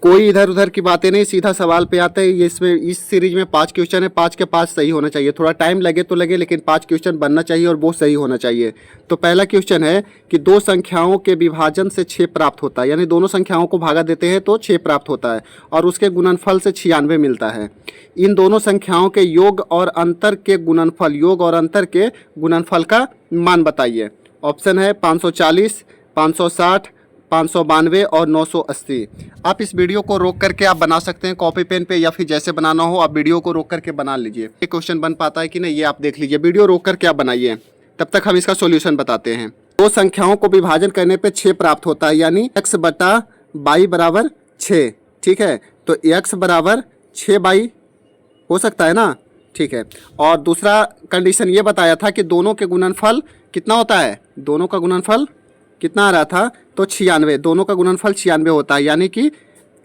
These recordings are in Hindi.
कोई इधर उधर की बातें नहीं, सीधा सवाल पे आते हैं। ये इसमें इस सीरीज में 5 क्वेश्चन है, 5 के 5 सही होना चाहिए। थोड़ा टाइम लगे तो लगे, लेकिन 5 क्वेश्चन बनना चाहिए और वो सही होना चाहिए। तो पहला क्वेश्चन है कि दो संख्याओं के विभाजन से 6 प्राप्त होता है, यानी दोनों संख्याओं को भागा देते हैं तो 6 प्राप्त होता है और उसके गुणनफल से 96 मिलता है। इन दोनों संख्याओं के योग और अंतर के गुणनफल, योग और अंतर के गुणनफल का मान बताइए। ऑप्शन है 540, 560, 592 और 980। आप इस वीडियो को रोक करके आप बना सकते हैं कॉपी पेन पे, या फिर जैसे बनाना हो आप वीडियो को रोक करके बना लीजिए। ये क्वेश्चन बन पाता है कि नहीं ये आप देख लीजिए, वीडियो रोक करके आप बनाइए, तब तक हम इसका सॉल्यूशन बताते हैं। दो संख्याओं को विभाजन करने पे 6 प्राप्त होता है, यानी x बटा बाई बराबर 6। ठीक है, तो x बराबर 6/, हो सकता है ना। ठीक है, और दूसरा कंडीशन ये बताया था कि दोनों के गुणनफल कितना होता है, दोनों का गुणनफल कितना आ रहा था, तो 96। दोनों का गुणनफल 96 होता है, यानी कि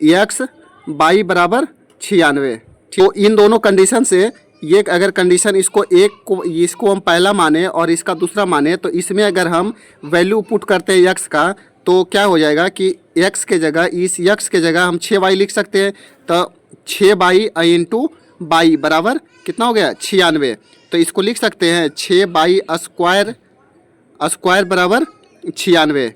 x बाई बराबर 96। तो इन दोनों कंडीशन से ये अगर कंडीशन इसको हम पहला माने और इसका दूसरा माने, तो इसमें अगर हम वैल्यू पुट करते हैं x का, तो क्या हो जाएगा कि x के जगह, इस x के जगह हम 6y लिख सकते हैं। तो 6y इंटू बाई बराबर कितना हो गया, 96। तो इसको लिख सकते हैं 6y स्क्वायर बराबर 96।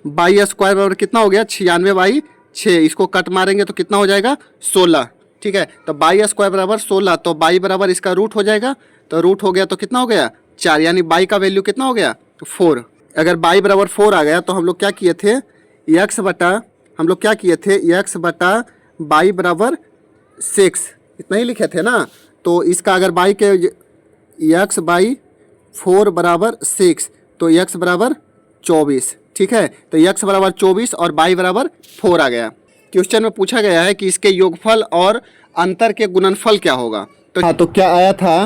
बाई स्क्वायर बराबर कितना हो गया, 96/6। इसको कट मारेंगे तो कितना हो जाएगा, 16। ठीक है, तो बाई स्क्वायर बराबर 16, तो बाई बराबर इसका रूट हो जाएगा, तो रूट हो गया तो कितना हो गया, 4, यानी बाई का वैल्यू कितना हो गया, 4। अगर बाई बराबर 4 आ गया तो हम लोग क्या किए थे, x बटा बाई बराबर 6, इतना ही लिखे थे ना। तो इसका अगर बाई के x बाई 4 बराबर 6, तो x बराबर 24। ठीक है, तो x बराबर 24 और बाई बराबर 4 आ गया। क्वेश्चन में पूछा गया है कि इसके योगफल और अंतर के गुणनफल क्या होगा। तो हाँ, तो क्या आया था,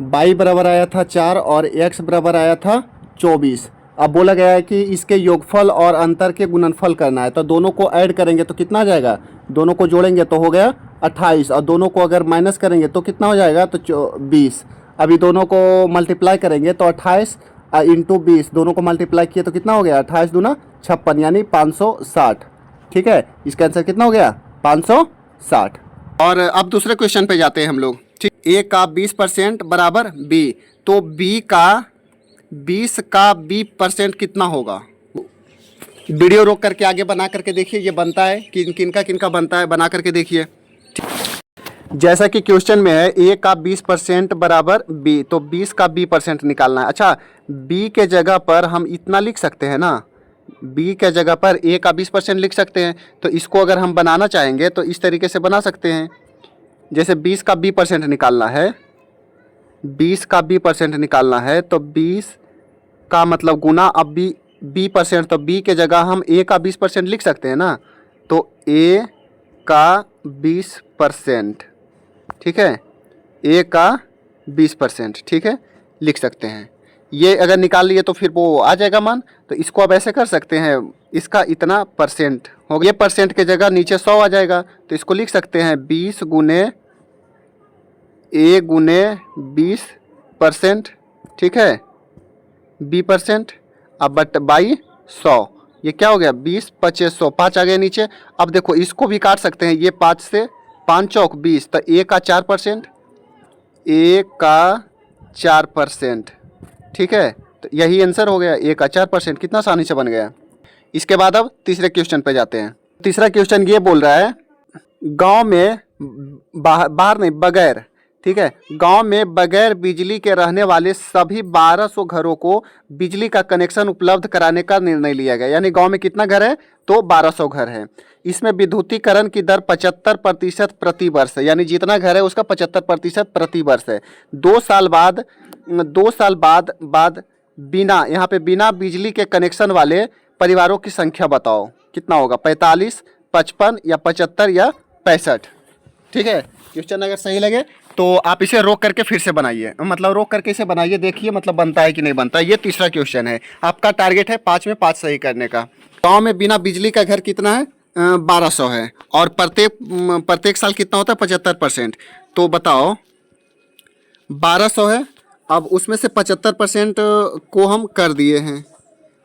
बाई बराबर आया था 4 और x बराबर आया था 24। अब बोला गया है कि इसके योगफल और अंतर के गुणनफल करना है, तो दोनों को ऐड करेंगे तो कितना आ जाएगा, दोनों को जोड़ेंगे तो हो गया 28, और दोनों को अगर माइनस करेंगे तो कितना हो जाएगा, तो 20। अभी दोनों को मल्टीप्लाई करेंगे तो 28 इंटू 20, दोनों को मल्टीप्लाई किए तो कितना हो गया, 28 दूना 56, यानी 560। ठीक है, इसका आंसर कितना हो गया, 560। और अब दूसरे क्वेश्चन पे जाते हैं हम लोग। ठीक, a का 20% बराबर b, तो b का 20% कितना होगा। वीडियो रोक करके आगे बना करके देखिए, ये बनता है कि किनका बनता है, बना करके देखिए। जैसा कि क्वेश्चन में है a का 20% बराबर b, तो 20 का b% निकालना है। अच्छा, b के जगह पर हम इतना लिख सकते हैं ना, b के जगह पर a का 20% लिख सकते हैं। तो इसको अगर हम बनाना चाहेंगे तो इस तरीके से बना सकते हैं, जैसे 20 का b% निकालना है, 20 का b% निकालना है, तो 20 का मतलब गुना, अब b%, तो b के जगह हम a का 20% लिख सकते हैं ना, तो a का 20%, ठीक है, a का 20%, ठीक है, लिख सकते हैं। ये अगर निकाल लिए तो फिर वो आ जाएगा मान। तो इसको अब ऐसे कर सकते हैं, इसका इतना परसेंट हो गया, परसेंट के जगह नीचे 100 आ जाएगा, तो इसको लिख सकते हैं 20 गुने a गुने 20%, ठीक है, b%, अब बट बाई 100, ये क्या हो गया, 20 25 100, 5 आ गया नीचे। अब देखो इसको भी काट सकते हैं, ये 5 से 5 चौक 20, तो a का 4%, a का 4%, ठीक है, तो यही आंसर हो गया, a का 4%। कितना आसानी से बन गया। इसके बाद अब तीसरे क्वेश्चन पे जाते हैं। तीसरा क्वेश्चन ये बोल रहा है, गांव में बाहर नहीं, बगैर, ठीक है, गांव में बगैर बिजली के रहने वाले सभी 1200 घरों को बिजली का कनेक्शन उपलब्ध कराने का निर्णय लिया गया। यानी गांव में कितना घर है, तो 1200 घर है। इसमें विद्युतीकरण की दर 75% प्रति वर्ष है, यानी जितना घर है उसका 75% प्रति वर्ष है। 2 साल बाद बिना, यहाँ पे बिना बिजली के कनेक्शन वाले परिवारों की संख्या बताओ, कितना होगा, 45, 55 या 75 या 65। ठीक है, क्वेश्चन अगर सही लगे तो आप इसे रोक करके फिर से बनाइए, मतलब रोक करके इसे बनाइए, देखिए मतलब बनता है कि नहीं बनता। ये तीसरा क्वेश्चन है, आपका टारगेट है 5 में 5 सही करने का। गाँव में बिना बिजली का घर कितना है, 1200 है, और प्रत्येक साल कितना होता है, 75%। तो बताओ 1200 है, अब उसमें से 75% को हम कर दिए हैं,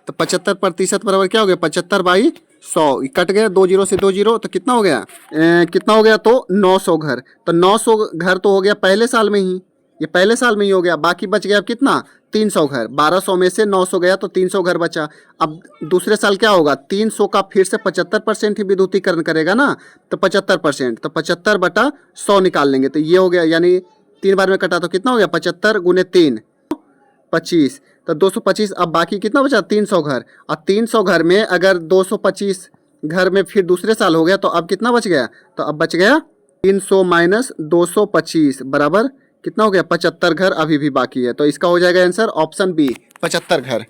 तो 75% बराबर क्या हो गया, 75/100, 100 कट गया, 2 जीरो से 2 जीरो, तो कितना हो गया, कितना हो गया, तो 900 घर। तो 900 घर तो हो गया पहले साल में ही, ये पहले साल में ही हो गया। बाकी बच गया अब कितना, 300 घर। 1200 में से 900 गया तो 300 घर बचा। अब दूसरे साल क्या होगा, 300 का फिर से 75% ही विद्युतीकरण करेगा ना, तो 75%, तो 75 बटा 100 निकाल लेंगे, तो ये हो गया, यानी 3 बार में कटा तो कितना हो गया, 75 गुने 3 25, तो 225। अब बाकी कितना बचा, 300 घर। और 300 घर में अगर 225 घर में फिर दूसरे साल हो गया, तो अब कितना बच गया, तो अब बच गया 300 माइनस 225 बराबर कितना हो गया, 75 घर अभी भी बाकी है। तो इसका हो जाएगा आंसर ऑप्शन बी, 75 घर।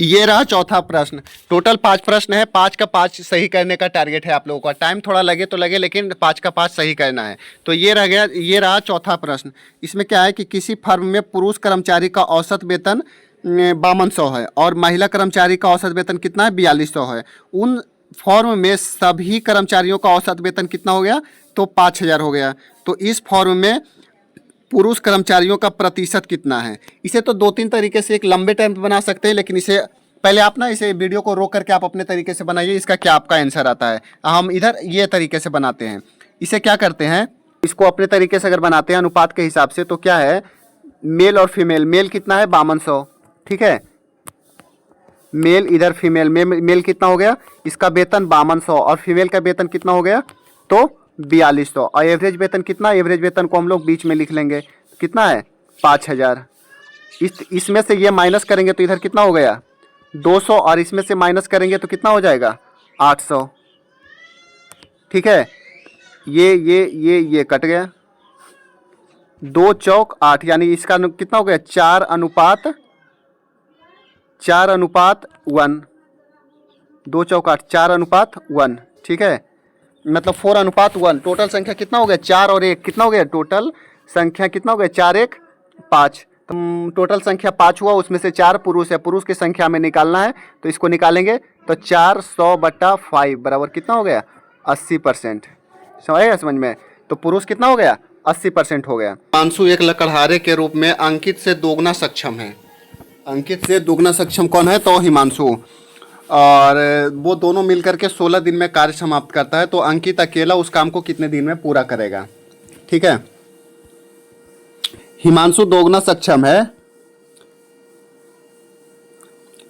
ये रहा चौथा प्रश्न। टोटल 5 प्रश्न है, 5 का 5 सही करने का टारगेट है आप लोगों का। टाइम थोड़ा लगे तो लगे, लेकिन 5 का 5 सही करना है। तो ये रह गया, ये रहा चौथा प्रश्न। इसमें क्या है कि किसी फर्म में पुरुष कर्मचारी का औसत वेतन 5200 है और महिला कर्मचारी का औसत वेतन कितना है, 4200 है। उन फॉर्म में सभी कर्मचारियों का औसत वेतन कितना हो गया, तो 5000 हो गया। तो इस फॉर्म में पुरुष कर्मचारियों का प्रतिशत कितना है। इसे तो 2-3 तरीके से एक लंबे टाइम पे बना सकते हैं, लेकिन इसे पहले आप ना इसे वीडियो को रोक करके आप अपने तरीके से बनाइए, इसका क्या आपका आंसर आता है। हम इधर ये तरीके से बनाते हैं। इसे क्या करते हैं, इसको अपने तरीके से अगर बनाते हैं अनुपात के हिसाब से, तो क्या है, मेल और फीमेल, मेल कितना है 5200, ठीक है, मेल इधर फीमेल, मेल कितना हो गया, इसका वेतन 5200 और फीमेल का वेतन कितना हो गया, तो 4200। और एवरेज वेतन कितना, एवरेज वेतन को हम लोग बीच में लिख लेंगे, कितना है 5000। इसमें से ये माइनस करेंगे तो इधर कितना हो गया 200, और इसमें से माइनस करेंगे तो कितना हो जाएगा 800, ठीक है। ये कट गया, 2 चौक 8, यानी इसका कितना हो गया 4 अनुपात 1, 2 चौक 8, 4 अनुपात 1, ठीक है, मतलब 4 अनुपात 1। टोटल संख्या कितना हो गया, 4 और 1 कितना हो गया, टोटल संख्या कितना हो गया, 4 1 5। तो टोटल संख्या 5 हुआ, उसमें से 4 पुरुष है, पुरुष की संख्या में निकालना है, तो इसको निकालेंगे तो 400 बटा 5 बराबर कितना हो गया 80%। समझ में, तो पुरुष कितना हो गया 80% हो गया। हिमांशु एक लकड़हारे के रूप में अंकित से दोगुना सक्षम है। अंकित से दोगुना सक्षम कौन है, तो हिमांशु, और वो दोनों मिलकर के 16 दिन में कार्य समाप्त करता है। तो अंकित अकेला उस काम को कितने दिन में पूरा करेगा, ठीक है। हिमांशु दोगुना सक्षम है,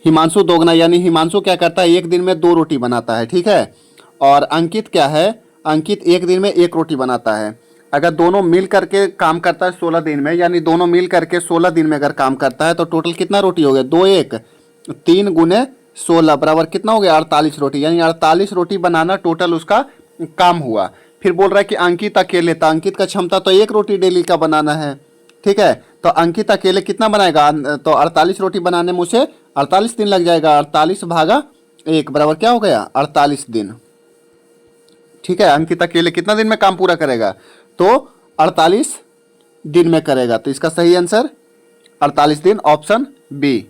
हिमांशु दोगुना, यानी हिमांशु क्या करता है, एक दिन में 2 रोटी बनाता है, ठीक है। और अंकित क्या है, अंकित एक दिन में 1 रोटी बनाता है। अगर दोनों मिल करके काम करता है 16 दिन में, यानी दोनों मिल करके 16 दिन में अगर काम करता है, तो टोटल कितना रोटी हो गया, 2 1 3 गुने 16 बराबर कितना हो गया 48 रोटी, यानी 48 रोटी बनाना टोटल उसका काम हुआ। फिर बोल रहा है कि अंकित अकेले, तो अंकित का क्षमता तो 1 रोटी डेली का बनाना है, ठीक है। तो अंकित अकेले कितना बनाएगा, तो 48 रोटी बनाने में उसे 48 दिन लग जाएगा। 48 भागा 1 बराबर क्या हो गया 48 दिन, ठीक है। अंकित अकेले कितना दिन में काम पूरा करेगा, तो 48 दिन में करेगा। तो इसका सही आंसर 48 दिन, ऑप्शन बी।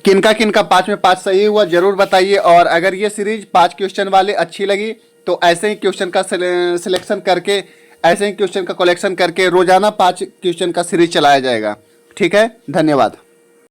किनका किनका 5 में 5 सही हुआ जरूर बताइए। और अगर ये सीरीज 5 क्वेश्चन वाले अच्छी लगी तो ऐसे ही क्वेश्चन का सिलेक्शन करके, ऐसे ही क्वेश्चन का कलेक्शन करके रोजाना 5 क्वेश्चन का सीरीज चलाया जाएगा, ठीक है। धन्यवाद।